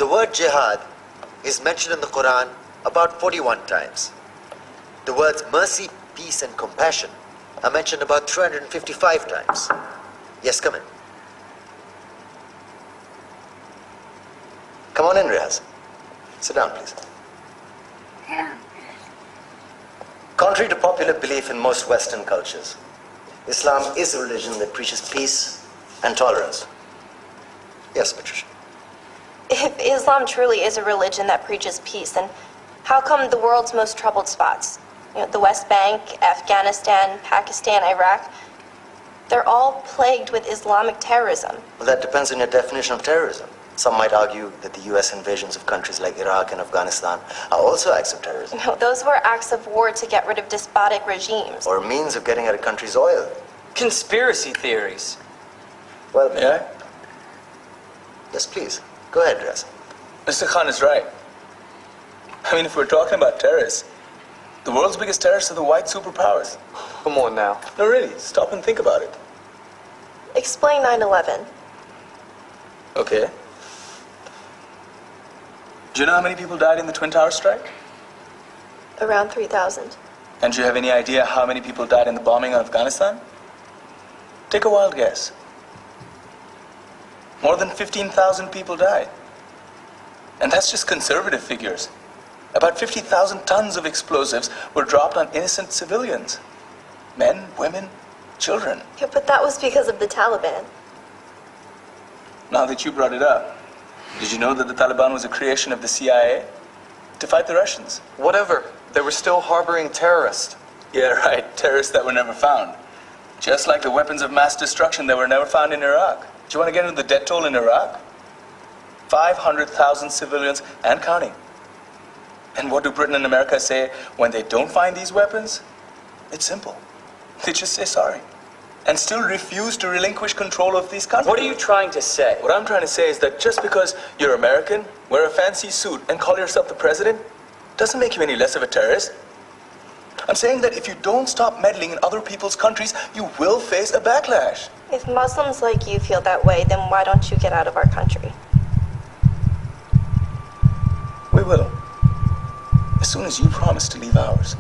The word jihad is mentioned in the Quran about 41 times. The words mercy, peace, and compassion are mentioned about 355 times. Yes, come in. Come on in, Riaz. Sit down, please. Contrary to popular belief in most Western cultures, Islam is a religion that preaches peace and tolerance. Yes, Patricia. If Islam truly is a religion that preaches peace, then how come the world's most troubled spots, the West Bank, Afghanistan, Pakistan, Iraq, they're all plagued with Islamic terrorism? Well, that depends on your definition of terrorism. Some might argue that the US invasions of countries like Iraq and Afghanistan are also acts of terrorism. No, those were acts of war to get rid of despotic regimes. Or a means of getting at a country's oil. Conspiracy theories. Well, May I? Yes, please. Go ahead, Riaz. Mr. Khan is right. I mean, if we're talking about terrorists, the world's biggest terrorists are the white superpowers. Come on now. No, really, stop and think about it. Explain 9/11. Okay. Do you know how many people died in the Twin Towers strike? Around 3,000. And do you have any idea how many people died in the bombing of Afghanistan? Take a wild guess. More than 15,000 people died. And that's just conservative figures. About 50,000 tons of explosives were dropped on innocent civilians. Men, women, children. Yeah, but that was because of the Taliban. Now that you brought it up, did you know that the Taliban was a creation of the CIA to fight the Russians? Whatever. They were still harboring terrorists. Yeah, right. Terrorists that were never found. Just like the weapons of mass destruction that were never found in Iraq. Do you want to get into the death toll in Iraq? 500,000 civilians and counting. And what do Britain and America say when they don't find these weapons? It's simple. They just say sorry. And still refuse to relinquish control of these countries. What are you trying to say? What I'm trying to say is that just because you're American, wear a fancy suit, and call yourself the president, doesn't make you any less of a terrorist. I'm saying that if you don't stop meddling in other people's countries, you will face a backlash. If Muslims like you feel that way, then why don't you get out of our country? We will. As soon as you promise to leave ours.